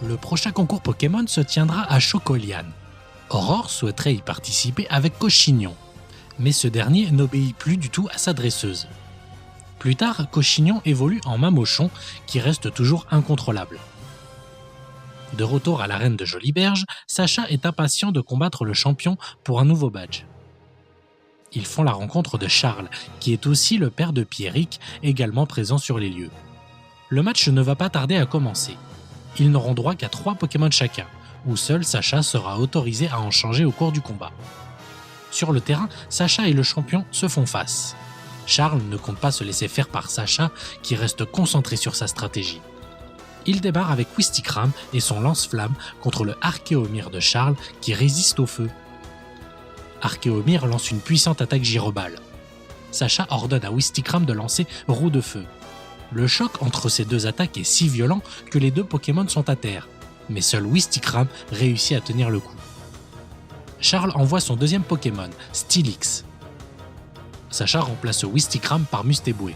Le prochain concours Pokémon se tiendra à Chocolian. Aurore souhaiterait y participer avec Cochignon, mais ce dernier n'obéit plus du tout à sa dresseuse. Plus tard, Cochignon évolue en Mamochon, qui reste toujours incontrôlable. De retour à l'arène de Joliberge, Sacha est impatient de combattre le champion pour un nouveau badge. Ils font la rencontre de Charles, qui est aussi le père de Pierrick, également présent sur les lieux. Le match ne va pas tarder à commencer. Ils n'auront droit qu'à 3 Pokémon chacun, où seul Sacha sera autorisé à en changer au cours du combat. Sur le terrain, Sacha et le champion se font face. Charles ne compte pas se laisser faire par Sacha, qui reste concentré sur sa stratégie. Il débarre avec Wistikram et son lance-flamme contre le Archéomir de Charles, qui résiste au feu. Archéomir lance une puissante attaque gyrobale. Sacha ordonne à Wistikram de lancer Roue de Feu. Le choc entre ces deux attaques est si violent que les 2 Pokémon sont à terre, mais seul Wistikram réussit à tenir le coup. Charles envoie son deuxième Pokémon, Steelix. Sacha remplace Wistikram par Mustéboué,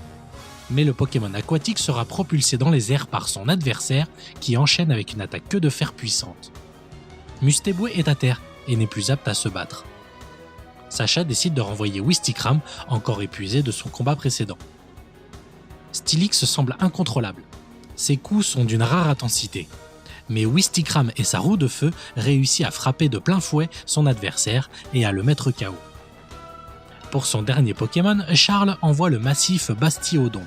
mais le Pokémon aquatique sera propulsé dans les airs par son adversaire qui enchaîne avec une attaque queue de fer puissante. Mustéboué est à terre et n'est plus apte à se battre. Sacha décide de renvoyer Wistikram, encore épuisé de son combat précédent. Steelix semble incontrôlable. Ses coups sont d'une rare intensité. Mais Wistikram et sa roue de feu réussissent à frapper de plein fouet son adversaire et à le mettre KO. Pour son dernier Pokémon, Charles envoie le massif Bastiodon.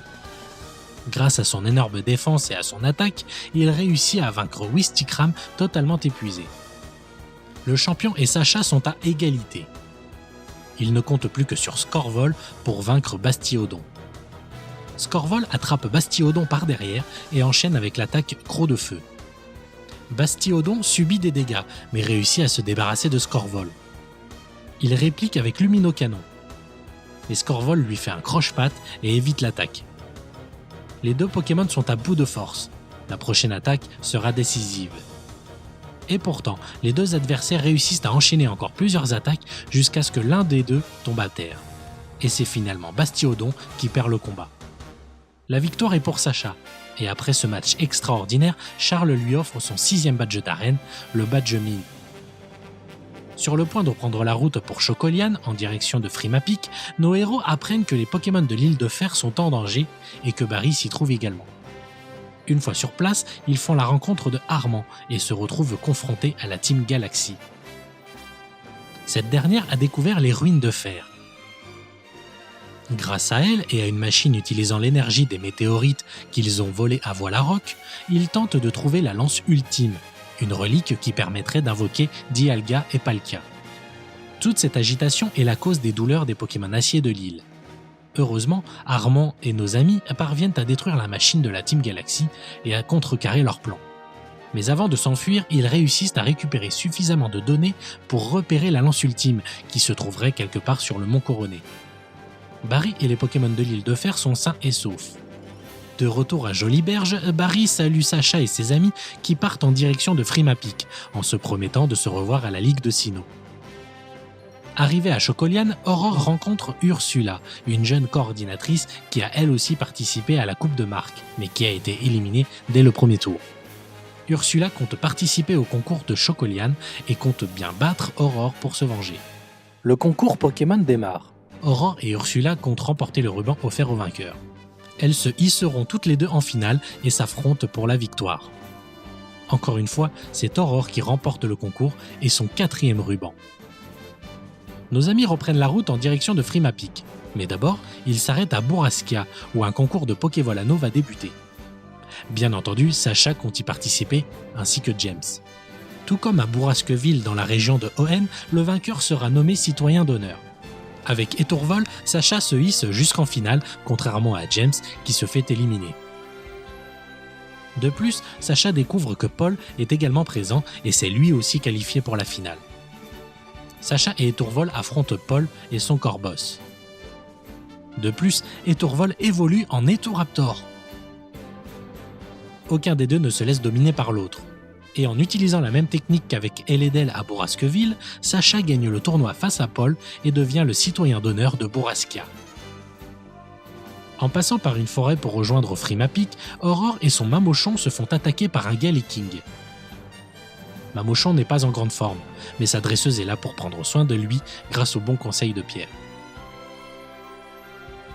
Grâce à son énorme défense et à son attaque, il réussit à vaincre Wistikram totalement épuisé. Le champion et Sacha sont à égalité. Il ne compte plus que sur Scorvol pour vaincre Bastiodon. Scorvol attrape Bastiodon par derrière et enchaîne avec l'attaque Croc de Feu. Bastiodon subit des dégâts, mais réussit à se débarrasser de Scorvol. Il réplique avec Luminocanon. Et Scorvol lui fait un croche-patte et évite l'attaque. Les 2 Pokémon sont à bout de force. La prochaine attaque sera décisive. Et pourtant, les 2 adversaires réussissent à enchaîner encore plusieurs attaques jusqu'à ce que l'un des 2 tombe à terre. Et c'est finalement Bastiodon qui perd le combat. La victoire est pour Sacha, et après ce match extraordinaire, Charles lui offre son 6e badge d'arène, le badge mine. Sur le point de prendre la route pour Chocolian, en direction de Frimapic, nos héros apprennent que les Pokémon de l'île de Fer sont en danger et que Barry s'y trouve également. Une fois sur place, ils font la rencontre de Armand et se retrouvent confrontés à la Team Galaxy. Cette dernière a découvert les ruines de fer. Grâce à elle et à une machine utilisant l'énergie des météorites qu'ils ont volées à Voilarok, ils tentent de trouver la lance ultime, une relique qui permettrait d'invoquer Dialga et Palkia. Toute cette agitation est la cause des douleurs des Pokémon acier de l'île. Heureusement, Armand et nos amis parviennent à détruire la machine de la Team Galaxy et à contrecarrer leur plan. Mais avant de s'enfuir, ils réussissent à récupérer suffisamment de données pour repérer la lance ultime qui se trouverait quelque part sur le mont Coronet. Barry et les Pokémon de l'île de Fer sont sains et saufs. De retour à Joliberge, Barry salue Sacha et ses amis qui partent en direction de Frimapic, en se promettant de se revoir à la Ligue de Sinnoh. Arrivée à Chocolian, Aurore rencontre Ursula, une jeune coordinatrice qui a elle aussi participé à la Coupe de Marque, mais qui a été éliminée dès le premier tour. Ursula compte participer au concours de Chocolian et compte bien battre Aurore pour se venger. Le concours Pokémon démarre. Aurore et Ursula comptent remporter le ruban offert aux vainqueurs. Elles se hisseront toutes les 2 en finale et s'affrontent pour la victoire. Encore une fois, c'est Aurore qui remporte le concours et son 4e ruban. Nos amis reprennent la route en direction de Frimapic, mais d'abord, ils s'arrêtent à Bourrasquia, où un concours de Pokévolano va débuter. Bien entendu, Sacha compte y participer, ainsi que James. Tout comme à Bourrasqueville dans la région de Hoenn, le vainqueur sera nommé citoyen d'honneur. Avec Étourvol, Sacha se hisse jusqu'en finale, contrairement à James qui se fait éliminer. De plus, Sacha découvre que Paul est également présent et s'est lui aussi qualifié pour la finale. Sacha et Étourvol affrontent Paul et son corps boss. De plus, Étourvol évolue en Étouraptor. Aucun des 2 ne se laisse dominer par l'autre. Et en utilisant la même technique qu'avec Eledel à Bourrasqueville, Sacha gagne le tournoi face à Paul et devient le citoyen d'honneur de Bourrasquia. En passant par une forêt pour rejoindre Frimapic, Aurore et son Mamochon se font attaquer par un Galiking. Mamochon n'est pas en grande forme, mais sa dresseuse est là pour prendre soin de lui grâce aux bons conseils de Pierre.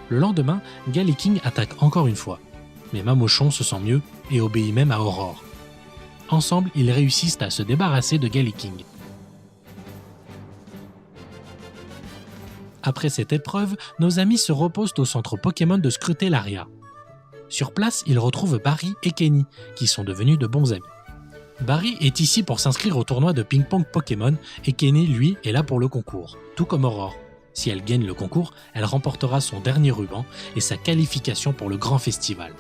Le lendemain, Galley-King attaque encore une fois, mais Mamochon se sent mieux et obéit même à Aurore. Ensemble, ils réussissent à se débarrasser de Galley-King. Après cette épreuve, nos amis se reposent au centre Pokémon de Scrutelaria. Sur place, ils retrouvent Barry et Kenny, qui sont devenus de bons amis. Barry est ici pour s'inscrire au tournoi de ping-pong Pokémon et Kenny, lui, est là pour le concours, tout comme Aurore. Si elle gagne le concours, elle remportera son dernier ruban et sa qualification pour le grand festival.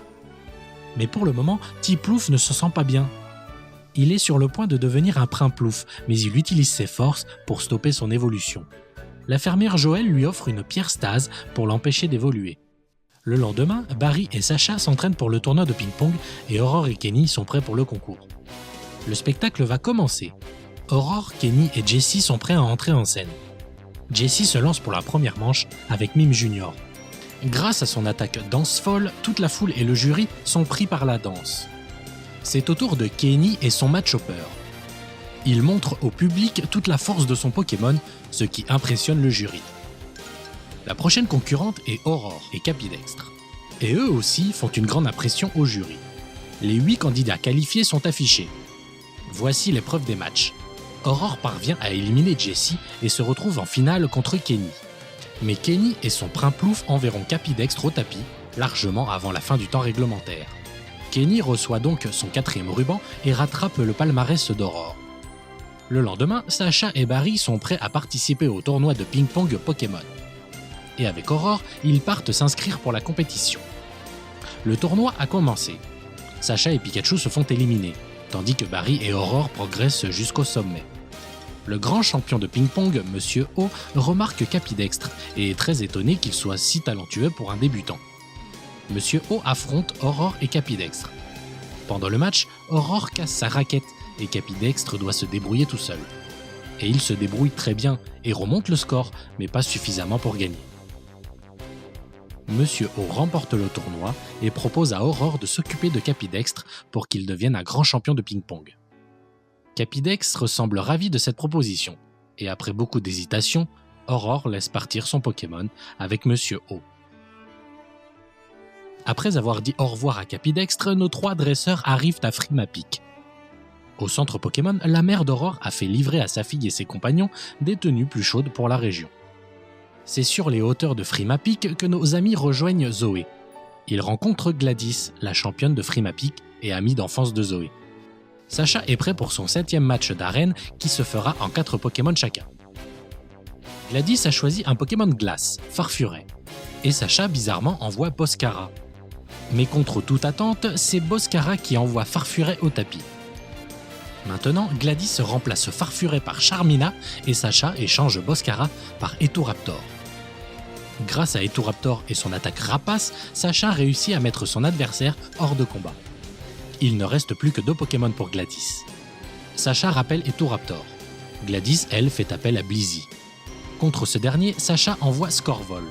Mais pour le moment, Tiplouf ne se sent pas bien. Il est sur le point de devenir un Primplouf, mais il utilise ses forces pour stopper son évolution. La fermière Joël lui offre une pierre stase pour l'empêcher d'évoluer. Le lendemain, Barry et Sacha s'entraînent pour le tournoi de ping-pong et Aurore et Kenny sont prêts pour le concours. Le spectacle va commencer. Aurore, Kenny et Jessie sont prêts à entrer en scène. Jessie se lance pour la première manche avec Mime Junior. Grâce à son attaque danse folle, toute la foule et le jury sont pris par la danse. C'est au tour de Kenny et son match Hopper. Il montre au public toute la force de son Pokémon, ce qui impressionne le jury. La prochaine concurrente est Aurore et Capidextre. Et eux aussi font une grande impression au jury. Les 8 candidats qualifiés sont affichés. Voici l'épreuve des matchs. Aurore parvient à éliminer Jessie et se retrouve en finale contre Kenny. Mais Kenny et son Primplouf enverront Capidextre au tapis, largement avant la fin du temps réglementaire. Kenny reçoit donc son 4e ruban et rattrape le palmarès d'Aurore. Le lendemain, Sacha et Barry sont prêts à participer au tournoi de ping-pong Pokémon. Et avec Aurore, ils partent s'inscrire pour la compétition. Le tournoi a commencé. Sacha et Pikachu se font éliminer, tandis que Barry et Aurore progressent jusqu'au sommet. Le grand champion de ping-pong, Monsieur O, remarque Capidextre et est très étonné qu'il soit si talentueux pour un débutant. Monsieur O affronte Aurore et Capidextre. Pendant le match, Aurore casse sa raquette et Capidextre doit se débrouiller tout seul. Et il se débrouille très bien et remonte le score, mais pas suffisamment pour gagner. Monsieur O remporte le tournoi et propose à Aurore de s'occuper de Capidextre pour qu'il devienne un grand champion de ping-pong. Capidextre semble ravi de cette proposition, et après beaucoup d'hésitation, Aurore laisse partir son Pokémon avec Monsieur O. Après avoir dit au revoir à Capidextre, nos 3 dresseurs arrivent à Frimapic. Au centre Pokémon, la mère d'Aurore a fait livrer à sa fille et ses compagnons des tenues plus chaudes pour la région. C'est sur les hauteurs de Frimapic que nos amis rejoignent Zoé. Ils rencontrent Gladys, la championne de Frimapic et amie d'enfance de Zoé. Sacha est prêt pour son 7e match d'arène qui se fera en 4 Pokémon chacun. Gladys a choisi un Pokémon glace, Farfuret, et Sacha bizarrement envoie Boscara. Mais contre toute attente, c'est Boscara qui envoie Farfuret au tapis. Maintenant, Gladys remplace Farfuret par Charmina et Sacha échange Boscara par Etoraptor. Grâce à Etoraptor et son attaque rapace, Sacha réussit à mettre son adversaire hors de combat. Il ne reste plus que 2 Pokémon pour Gladys. Sacha rappelle Etoraptor. Gladys, elle, fait appel à Blizzy. Contre ce dernier, Sacha envoie Scorvol.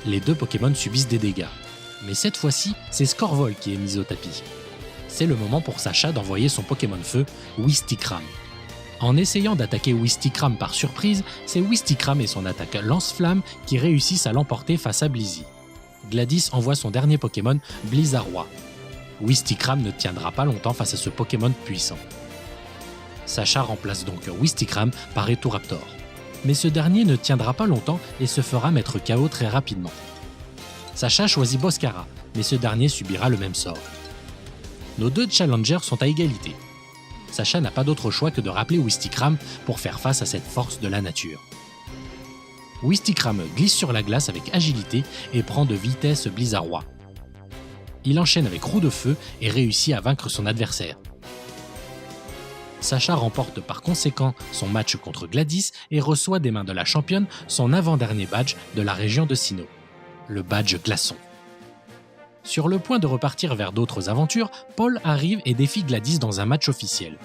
Les 2 Pokémon subissent des dégâts. Mais cette fois-ci, c'est Scorvol qui est mis au tapis. C'est le moment pour Sacha d'envoyer son Pokémon Feu, Wistikram. En essayant d'attaquer Wistikram par surprise, c'est Wistikram et son attaque Lance-Flamme qui réussissent à l'emporter face à Blizzy. Gladys envoie son dernier Pokémon, Blizzaroi. Wistikram ne tiendra pas longtemps face à ce Pokémon puissant. Sacha remplace donc Wistikram par Etoraptor. Mais ce dernier ne tiendra pas longtemps et se fera mettre KO très rapidement. Sacha choisit Boscara, mais ce dernier subira le même sort. Nos 2 challengers sont à égalité. Sacha n'a pas d'autre choix que de rappeler Wistikram pour faire face à cette force de la nature. Wistikram glisse sur la glace avec agilité et prend de vitesse Blizzaroi. Il enchaîne avec Roue de Feu et réussit à vaincre son adversaire. Sacha remporte par conséquent son match contre Gladys et reçoit des mains de la championne son avant-dernier badge de la région de Sinnoh, le badge glaçon. Sur le point de repartir vers d'autres aventures, Paul arrive et défie Gladys dans un match officiel.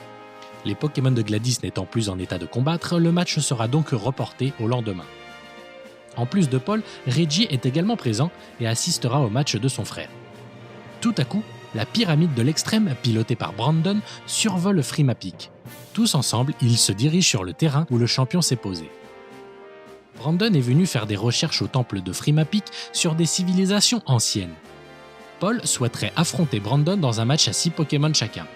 Les Pokémon de Gladys n'étant plus en état de combattre, le match sera donc reporté au lendemain. En plus de Paul, Reggie est également présent et assistera au match de son frère. Tout à coup, la pyramide de l'extrême, pilotée par Brandon, survole Frimapic. Tous ensemble, ils se dirigent sur le terrain où le champion s'est posé. Brandon est venu faire des recherches au temple de Frimapic sur des civilisations anciennes. Paul souhaiterait affronter Brandon dans un match à 6 Pokémon chacun.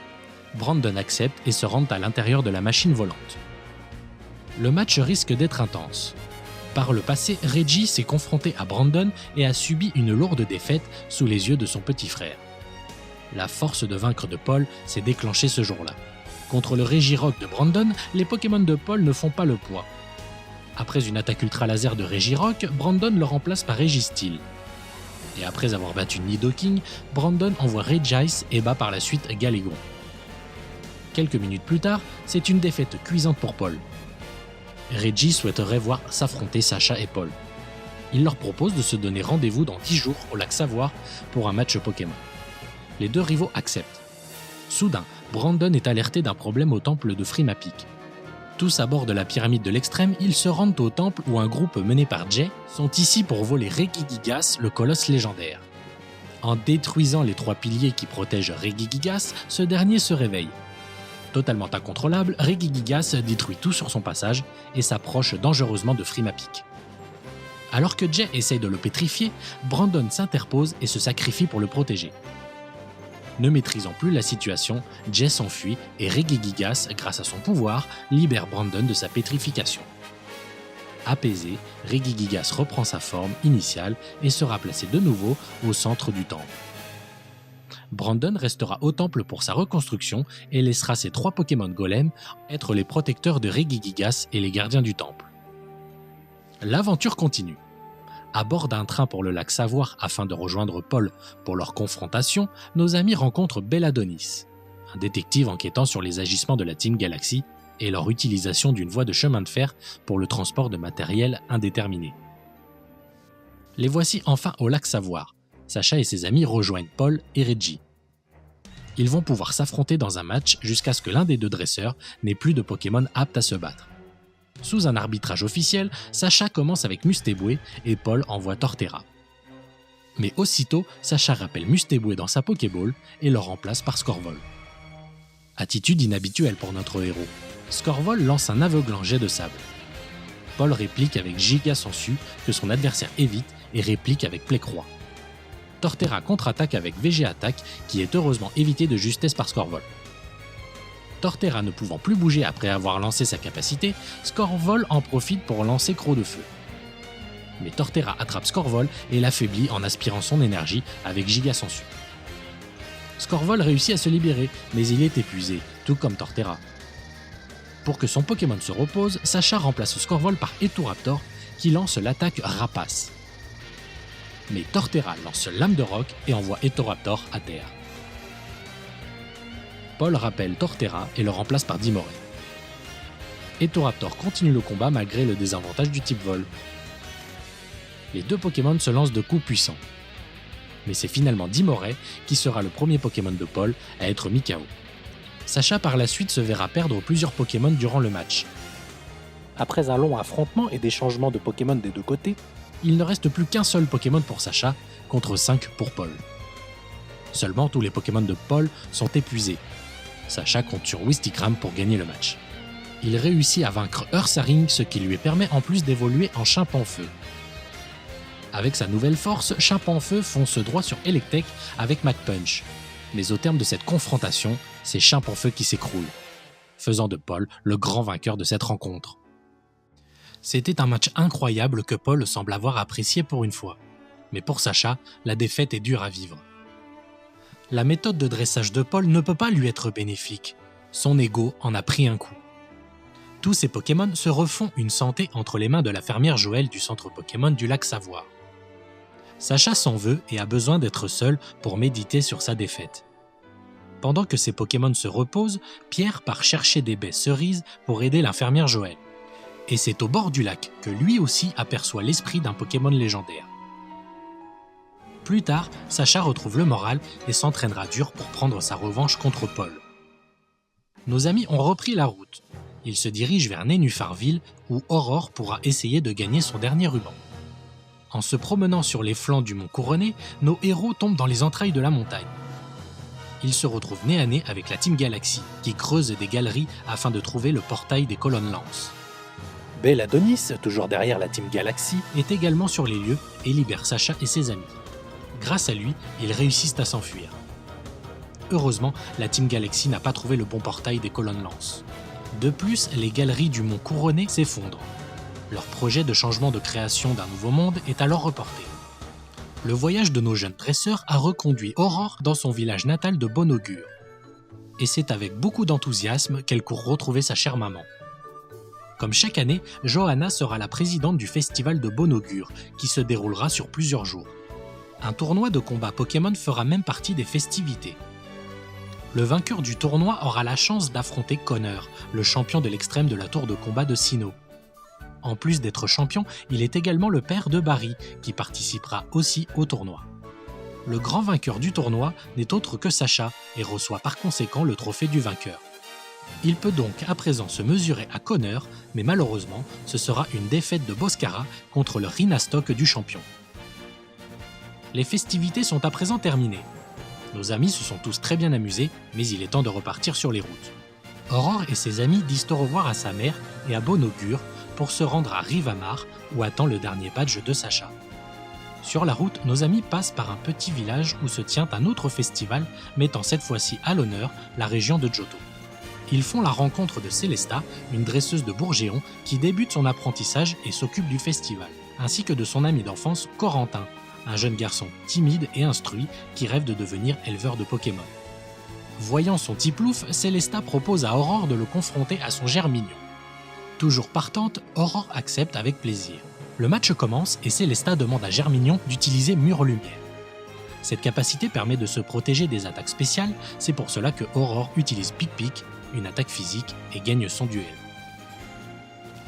Brandon accepte et se rend à l'intérieur de la machine volante. Le match risque d'être intense. Par le passé, Reggie s'est confronté à Brandon et a subi une lourde défaite sous les yeux de son petit frère. La force de vaincre de Paul s'est déclenchée ce jour-là. Contre le Regirock de Brandon, les Pokémon de Paul ne font pas le poids. Après une attaque ultra laser de Regirock, Brandon le remplace par Registeel. Et après avoir battu Nidoking, Brandon envoie Regice et bat par la suite Galegon. Quelques minutes plus tard, c'est une défaite cuisante pour Paul. Reggie souhaiterait voir s'affronter Sacha et Paul. Il leur propose de se donner rendez-vous dans 10 jours au lac Savoir pour un match Pokémon. Les deux rivaux acceptent. Soudain, Brandon est alerté d'un problème au temple de Frimapic. Tous à bord de la pyramide de l'extrême, ils se rendent au temple où un groupe mené par Jay sont ici pour voler Regigigas, le colosse légendaire. En détruisant les 3 piliers qui protègent Regigigas, ce dernier se réveille. Totalement incontrôlable, Regigigas détruit tout sur son passage et s'approche dangereusement de Frimapic. Alors que Jay essaye de le pétrifier, Brandon s'interpose et se sacrifie pour le protéger. Ne maîtrisant plus la situation, Jay s'enfuit et Regigigas, grâce à son pouvoir, libère Brandon de sa pétrification. Apaisé, Regigigas reprend sa forme initiale et sera placé de nouveau au centre du temple. Brandon restera au temple pour sa reconstruction et laissera ses 3 Pokémon Golem être les protecteurs de Regigigas et les gardiens du temple. L'aventure continue. À bord d'un train pour le lac Savoir afin de rejoindre Paul pour leur confrontation, nos amis rencontrent Belladonis, un détective enquêtant sur les agissements de la Team Galaxy et leur utilisation d'une voie de chemin de fer pour le transport de matériel indéterminé. Les voici enfin au lac Savoir. Sacha et ses amis rejoignent Paul et Reggie. Ils vont pouvoir s'affronter dans un match jusqu'à ce que l'un des 2 dresseurs n'ait plus de Pokémon aptes à se battre. Sous un arbitrage officiel, Sacha commence avec Mustéboué et Paul envoie Torterra. Mais aussitôt, Sacha rappelle Mustéboué dans sa Pokéball et le remplace par Scorvol. Attitude inhabituelle pour notre héros. Scorvol lance un aveuglant jet de sable. Paul réplique avec Giga Sensu que son adversaire évite et réplique avec Plécroix. Torterra contre-attaque avec VG Attaque qui est heureusement évité de justesse par Scorvol. Torterra ne pouvant plus bouger après avoir lancé sa capacité, Scorvol en profite pour lancer Croc de Feu. Mais Torterra attrape Scorvol et l'affaiblit en aspirant son énergie avec Giga Sensu. Scorvol réussit à se libérer, mais il est épuisé, tout comme Torterra. Pour que son Pokémon se repose, Sacha remplace Scorvol par Etoraptor qui lance l'attaque Rapace. Mais Torterra lance Lame de Roc et envoie Etoraptor à terre. Paul rappelle Torterra et le remplace par Dimoré. Etoraptor continue le combat malgré le désavantage du type vol. Les 2 Pokémon se lancent de coups puissants. Mais c'est finalement Dimoré qui sera le premier Pokémon de Paul à être mis KO. Sacha par la suite se verra perdre plusieurs Pokémon durant le match. Après un long affrontement et des changements de Pokémon des 2 côtés, il ne reste plus qu'un seul Pokémon pour Sacha, contre 5 pour Paul. Seulement tous les Pokémon de Paul sont épuisés. Sacha compte sur Wistikram pour gagner le match. Il réussit à vaincre Ursaring, ce qui lui permet en plus d'évoluer en Chimpanfeu. Avec sa nouvelle force, Chimpanfeu fonce droit sur Electek avec MacPunch. Mais au terme de cette confrontation, c'est Chimpanfeu qui s'écroule, faisant de Paul le grand vainqueur de cette rencontre. C'était un match incroyable que Paul semble avoir apprécié pour une fois. Mais pour Sacha, la défaite est dure à vivre. La méthode de dressage de Paul ne peut pas lui être bénéfique. Son ego en a pris un coup. Tous ces Pokémon se refont une santé entre les mains de la fermière Joël du centre Pokémon du lac Savoir. Sacha s'en veut et a besoin d'être seul pour méditer sur sa défaite. Pendant que ses Pokémon se reposent, Pierre part chercher des baies cerises pour aider l'infirmière Joël. Et c'est au bord du lac que lui aussi aperçoit l'esprit d'un Pokémon légendaire. Plus tard, Sacha retrouve le moral et s'entraînera dur pour prendre sa revanche contre Paul. Nos amis ont repris la route. Ils se dirigent vers Nénuphar-Ville où Aurore pourra essayer de gagner son dernier ruban. En se promenant sur les flancs du mont Couronné, nos héros tombent dans les entrailles de la montagne. Il se retrouve nez à nez avec la Team Galaxy, qui creuse des galeries afin de trouver le portail des colonnes Lance. Bell Adonis, toujours derrière la Team Galaxy, est également sur les lieux et libère Sacha et ses amis. Grâce à lui, ils réussissent à s'enfuir. Heureusement, la Team Galaxy n'a pas trouvé le bon portail des colonnes Lance. De plus, les galeries du mont Couronné s'effondrent. Leur projet de changement de création d'un nouveau monde est alors reporté. Le voyage de nos jeunes dresseurs a reconduit Aurore dans son village natal de Bon Augure. Et c'est avec beaucoup d'enthousiasme qu'elle court retrouver sa chère maman. Comme chaque année, Johanna sera la présidente du festival de Bon Augure, qui se déroulera sur plusieurs jours. Un tournoi de combat Pokémon fera même partie des festivités. Le vainqueur du tournoi aura la chance d'affronter Connor, le champion de l'extrême de la tour de combat de Sinnoh. En plus d'être champion, il est également le père de Barry, qui participera aussi au tournoi. Le grand vainqueur du tournoi n'est autre que Sacha et reçoit par conséquent le trophée du vainqueur. Il peut donc à présent se mesurer à Connor, mais malheureusement, ce sera une défaite de Boscara contre le Rhinastock du champion. Les festivités sont à présent terminées. Nos amis se sont tous très bien amusés, mais il est temps de repartir sur les routes. Aurore et ses amis disent au revoir à sa mère et à Bon Augure pour se rendre à Rivamar où attend le dernier badge de Sacha. Sur la route, nos amis passent par un petit village où se tient un autre festival mettant cette fois-ci à l'honneur la région de Johto. Ils font la rencontre de Célesta, une dresseuse de Bourgéon qui débute son apprentissage et s'occupe du festival, ainsi que de son ami d'enfance Corentin, un jeune garçon timide et instruit qui rêve de devenir éleveur de Pokémon. Voyant son Tiplouf, Célesta propose à Aurore de le confronter à son Germignon. Toujours partante, Aurore accepte avec plaisir. Le match commence et Célesta demande à Germignon d'utiliser Mure-Lumière. Cette capacité permet de se protéger des attaques spéciales, c'est pour cela que Aurore utilise Pic-Pic, une attaque physique, et gagne son duel.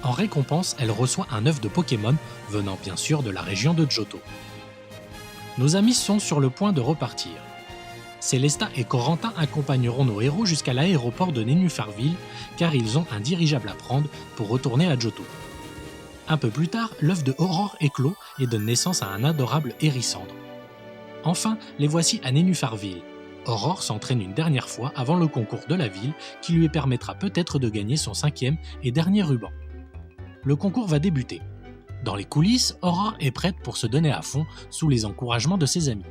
En récompense, elle reçoit un œuf de Pokémon venant bien sûr de la région de Johto. Nos amis sont sur le point de repartir. Célesta et Corentin accompagneront nos héros jusqu'à l'aéroport de Nénuphar-Ville car ils ont un dirigeable à prendre pour retourner à Johto. Un peu plus tard, l'œuf de Aurore éclot et donne naissance à un adorable hérissandre. Enfin, les voici à Nénuphar-Ville. Aurore s'entraîne une dernière fois avant le concours de la ville qui lui permettra peut-être de gagner son 5e et dernier ruban. Le concours va débuter. Dans les coulisses, Aurore est prête pour se donner à fond sous les encouragements de ses amis.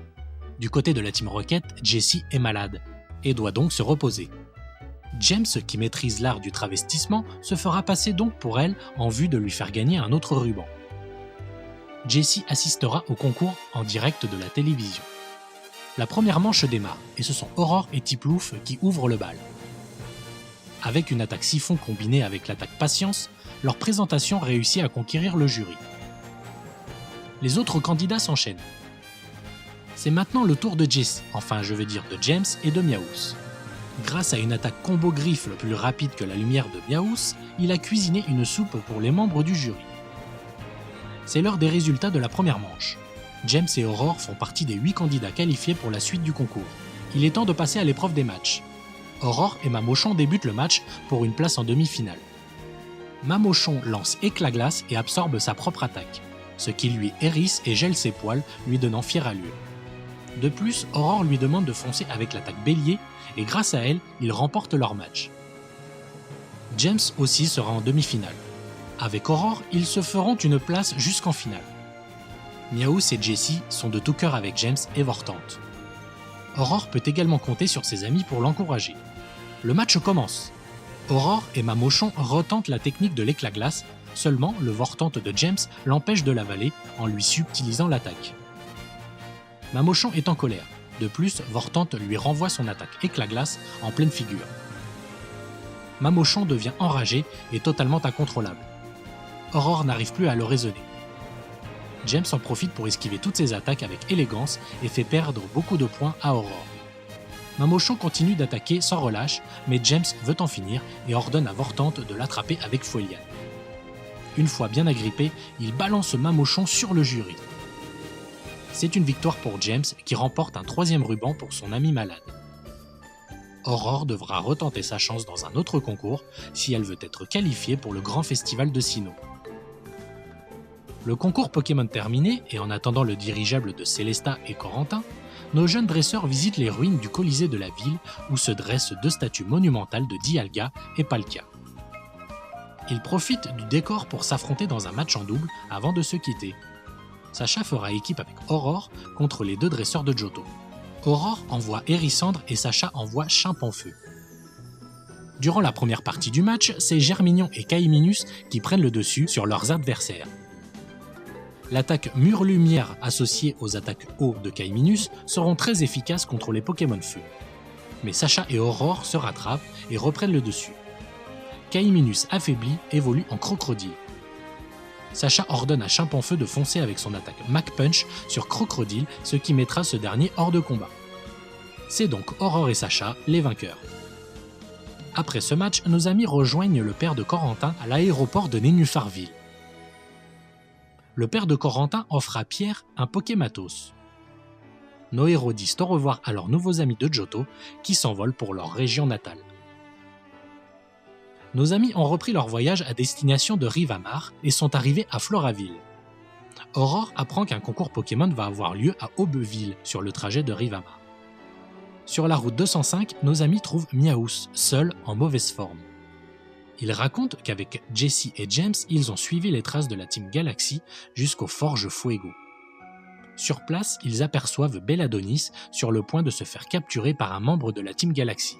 Du côté de la Team Rocket, Jessie est malade et doit donc se reposer. James, qui maîtrise l'art du travestissement, se fera passer donc pour elle en vue de lui faire gagner un autre ruban. Jessie assistera au concours en direct de la télévision. La première manche démarre et ce sont Aurore et Tiplouf qui ouvrent le bal. Avec une attaque siphon combinée avec l'attaque patience, leur présentation réussit à conquérir le jury. Les autres candidats s'enchaînent. C'est maintenant le tour de Jessie, enfin je veux dire de James et de Meowth. Grâce à une attaque combo grifle plus rapide que la lumière de Meowth, il a cuisiné une soupe pour les membres du jury. C'est l'heure des résultats de la première manche. James et Aurore font partie des 8 candidats qualifiés pour la suite du concours. Il est temps de passer à l'épreuve des matchs. Aurore et Mamochon débutent le match pour une place en demi-finale. Mamochon lance éclat glace et absorbe sa propre attaque, ce qui lui hérisse et gèle ses poils, lui donnant fière allure. De plus, Aurore lui demande de foncer avec l'attaque bélier et grâce à elle, ils remportent leur match. James aussi sera en demi-finale. Avec Aurore, ils se feront une place jusqu'en finale. Meowth et Jessie sont de tout cœur avec James et Vortante. Aurore peut également compter sur ses amis pour l'encourager. Le match commence. Aurore et Mamochon retentent la technique de l'éclat glace, seulement le Vortante de James l'empêche de l'avaler en lui subtilisant l'attaque. Mamochon est en colère. De plus, Vortante lui renvoie son attaque éclat glace en pleine figure. Mamochon devient enragé et totalement incontrôlable. Aurore n'arrive plus à le raisonner. James en profite pour esquiver toutes ses attaques avec élégance et fait perdre beaucoup de points à Aurore. Mamochon continue d'attaquer sans relâche, mais James veut en finir et ordonne à Vortante de l'attraper avec Foliane. Une fois bien agrippé, il balance Mamochon sur le jury. C'est une victoire pour James qui remporte un 3e ruban pour son ami malade. Aurore devra retenter sa chance dans un autre concours si elle veut être qualifiée pour le grand festival de Sinnoh. Le concours Pokémon terminé, et en attendant le dirigeable de Célesta et Corentin, nos jeunes dresseurs visitent les ruines du Colisée de la ville où se dressent 2 statues monumentales de Dialga et Palkia. Ils profitent du décor pour s'affronter dans un match en double avant de se quitter. Sacha fera équipe avec Aurore contre les 2 dresseurs de Johto. Aurore envoie Hérissandre et Sacha envoie Chimpanfeu. Durant la première partie du match, c'est Germignon et Caeminus qui prennent le dessus sur leurs adversaires. L'attaque Mur-Lumière associée aux attaques eau de Caeminus seront très efficaces contre les Pokémon Feu. Mais Sacha et Aurore se rattrapent et reprennent le dessus. Caeminus affaibli évolue en Crocodile. Sacha ordonne à Chimpanfeu de foncer avec son attaque Mach Punch sur Crocodile, ce qui mettra ce dernier hors de combat. C'est donc Aurore et Sacha les vainqueurs. Après ce match, nos amis rejoignent le père de Corentin à l'aéroport de Nénuphar-Ville. Le père de Corentin offre à Pierre un Pokématos. Nos héros disent au revoir à leurs nouveaux amis de Johto qui s'envolent pour leur région natale. Nos amis ont repris leur voyage à destination de Rivamar et sont arrivés à Floraville. Aurore apprend qu'un concours Pokémon va avoir lieu à Aubeville sur le trajet de Rivamar. Sur la route 205, nos amis trouvent Miaous, seul en mauvaise forme. Ils racontent qu'avec Jessie et James, ils ont suivi les traces de la Team Galaxy jusqu'aux Forges Fuego. Sur place, ils aperçoivent Belladonis sur le point de se faire capturer par un membre de la Team Galaxy.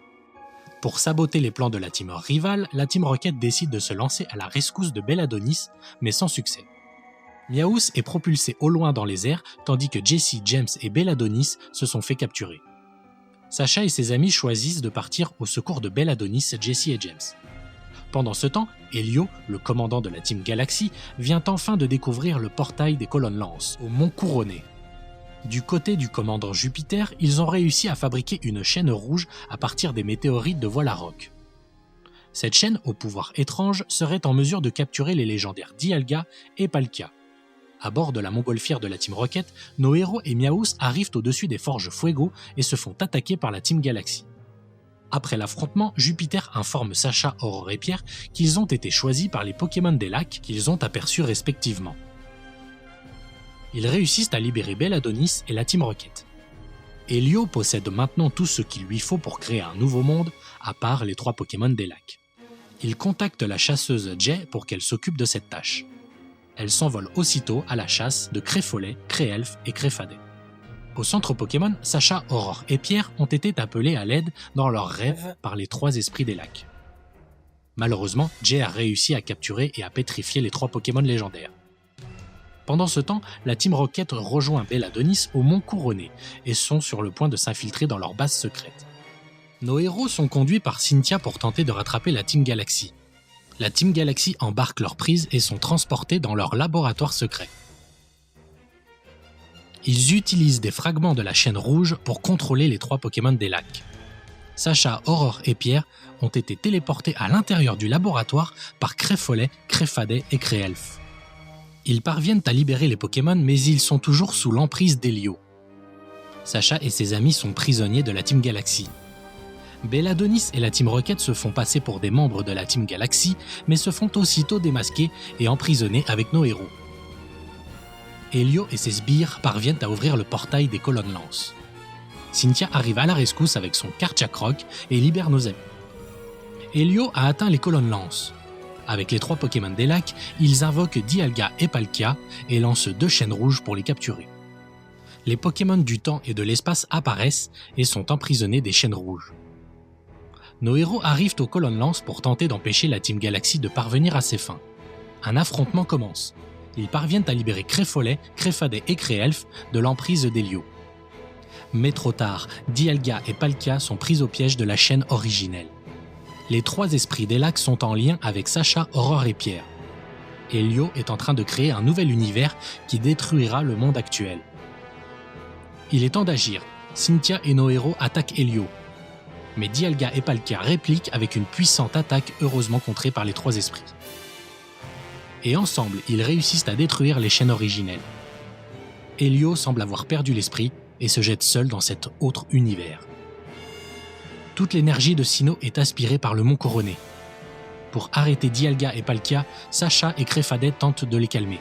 Pour saboter les plans de la team rivale, la Team Rocket décide de se lancer à la rescousse de Belladonis, mais sans succès. Miaous est propulsé au loin dans les airs, tandis que Jessie, James et Belladonis se sont fait capturer. Sacha et ses amis choisissent de partir au secours de Belladonis, Jessie et James. Pendant ce temps, Helio, le commandant de la Team Galaxy, vient enfin de découvrir le portail des colonnes Lance, au Mont Couronné. Du côté du commandant Jupiter, ils ont réussi à fabriquer une chaîne rouge à partir des météorites de Voilarok. Cette chaîne, au pouvoir étrange, serait en mesure de capturer les légendaires Dialga et Palkia. À bord de la montgolfière de la Team Rocket, nos héros et Miaous arrivent au-dessus des forges Fuego et se font attaquer par la Team Galaxy. Après l'affrontement, Jupiter informe Sacha, Aurore et Pierre qu'ils ont été choisis par les Pokémon des lacs qu'ils ont aperçus respectivement. Ils réussissent à libérer Belladonis et la Team Rocket. Helio possède maintenant tout ce qu'il lui faut pour créer un nouveau monde, à part les 3 Pokémon des lacs. Il contacte la chasseuse Jay pour qu'elle s'occupe de cette tâche. Elle s'envole aussitôt à la chasse de Créfolet, Créelfe et Créfadet. Au centre Pokémon, Sacha, Aurore et Pierre ont été appelés à l'aide dans leurs rêves par les 3 esprits des lacs. Malheureusement, Jay a réussi à capturer et à pétrifier les 3 Pokémon légendaires. Pendant ce temps, la Team Rocket rejoint Belladonis au Mont Couronné et sont sur le point de s'infiltrer dans leur base secrète. Nos héros sont conduits par Cynthia pour tenter de rattraper la Team Galaxy. La Team Galaxy embarque leurs prises et sont transportés dans leur laboratoire secret. Ils utilisent des fragments de la chaîne rouge pour contrôler les 3 Pokémon des lacs. Sacha, Aurore et Pierre ont été téléportés à l'intérieur du laboratoire par Créfolet, Créfadet et Créelfe. Ils parviennent à libérer les Pokémon, mais ils sont toujours sous l'emprise d'Helio. Sacha et ses amis sont prisonniers de la Team Galaxy. Belladonis et la Team Rocket se font passer pour des membres de la Team Galaxy, mais se font aussitôt démasquer et emprisonner avec nos héros. Helio et ses sbires parviennent à ouvrir le portail des colonnes Lance. Cynthia arrive à la rescousse avec son Karchakroc et libère nos amis. Helio a atteint les colonnes Lance. Avec les 3 Pokémon des lacs, ils invoquent Dialga et Palkia et lancent 2 chaînes rouges pour les capturer. Les Pokémon du temps et de l'espace apparaissent et sont emprisonnés des chaînes rouges. Nos héros arrivent aux colonnes Lance pour tenter d'empêcher la Team Galaxy de parvenir à ses fins. Un affrontement commence. Ils parviennent à libérer Créfolet, Créfadet et Créelfe de l'emprise d'Helio. Mais trop tard, Dialga et Palkia sont pris au piège de la chaîne originelle. Les 3 esprits des lacs sont en lien avec Sacha, Aurore et Pierre. Helio est en train de créer un nouvel univers qui détruira le monde actuel. Il est temps d'agir. Cynthia et nos héros attaquent Helio. Mais Dialga et Palkia répliquent avec une puissante attaque heureusement contrée par les 3 esprits. Et ensemble, ils réussissent à détruire les chaînes originelles. Helio semble avoir perdu l'esprit et se jette seul dans cet autre univers. Toute l'énergie de Sinnoh est aspirée par le Mont Couronné. Pour arrêter Dialga et Palkia, Sacha et Créfadet tentent de les calmer.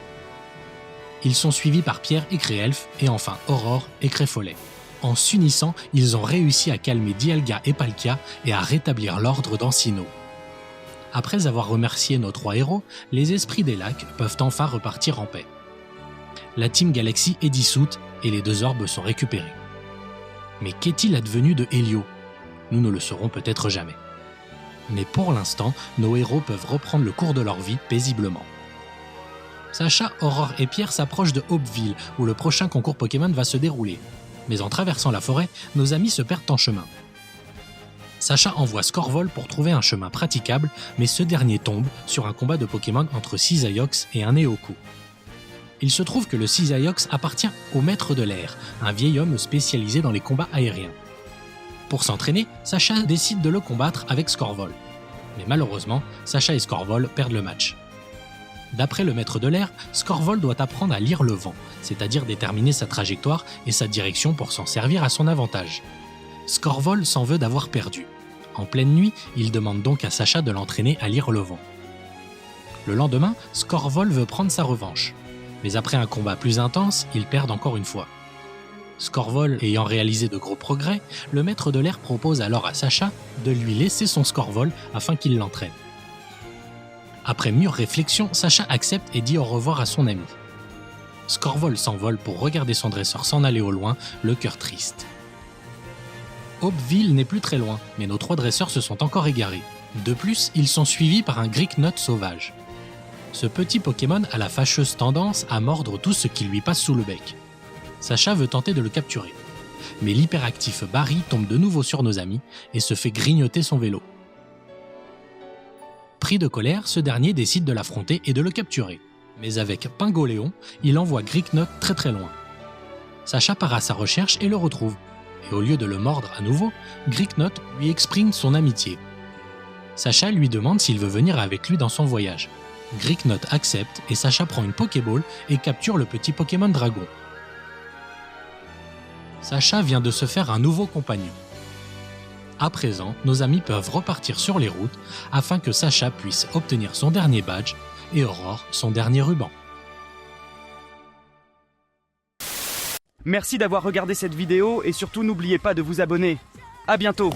Ils sont suivis par Pierre et Créelf et enfin Aurore et Créfollet. En s'unissant, ils ont réussi à calmer Dialga et Palkia et à rétablir l'ordre dans Sinnoh. Après avoir remercié nos 3 héros, les esprits des lacs peuvent enfin repartir en paix. La Team Galaxy est dissoute et les 2 orbes sont récupérés. Mais qu'est-il advenu de Helio? Nous ne le saurons peut-être jamais. Mais pour l'instant, nos héros peuvent reprendre le cours de leur vie paisiblement. Sacha, Aurore et Pierre s'approchent de Hopeville, où le prochain concours Pokémon va se dérouler. Mais en traversant la forêt, nos amis se perdent en chemin. Sacha envoie Scorvol pour trouver un chemin praticable, mais ce dernier tombe sur un combat de Pokémon entre Cisaiox et un Neoku. Il se trouve que le Cisaiox appartient au maître de l'air, un vieil homme spécialisé dans les combats aériens. Pour s'entraîner, Sacha décide de le combattre avec Scorvol. Mais malheureusement, Sacha et Scorvol perdent le match. D'après le maître de l'air, Scorvol doit apprendre à lire le vent, c'est-à-dire déterminer sa trajectoire et sa direction pour s'en servir à son avantage. Scorvol s'en veut d'avoir perdu. En pleine nuit, il demande donc à Sacha de l'entraîner à lire le vent. Le lendemain, Scorvol veut prendre sa revanche. Mais après un combat plus intense, ils perdent encore une fois. Scorvol ayant réalisé de gros progrès, le maître de l'air propose alors à Sacha de lui laisser son Scorvol afin qu'il l'entraîne. Après mûre réflexion, Sacha accepte et dit au revoir à son ami. Scorvol s'envole pour regarder son dresseur s'en aller au loin, le cœur triste. Hopeville n'est plus très loin, mais nos 3 dresseurs se sont encore égarés. De plus, ils sont suivis par un Greeknot sauvage. Ce petit Pokémon a la fâcheuse tendance à mordre tout ce qui lui passe sous le bec. Sacha veut tenter de le capturer. Mais l'hyperactif Barry tombe de nouveau sur nos amis et se fait grignoter son vélo. Pris de colère, ce dernier décide de l'affronter et de le capturer. Mais avec Pingoléon, il envoie Greeknot très très loin. Sacha part à sa recherche et le retrouve. Et au lieu de le mordre à nouveau, Greeknot lui exprime son amitié. Sacha lui demande s'il veut venir avec lui dans son voyage. Greeknot accepte et Sacha prend une Pokéball et capture le petit Pokémon dragon. Sacha vient de se faire un nouveau compagnon. À présent, nos amis peuvent repartir sur les routes afin que Sacha puisse obtenir son dernier badge et Aurore son dernier ruban. Merci d'avoir regardé cette vidéo et surtout n'oubliez pas de vous abonner. À bientôt!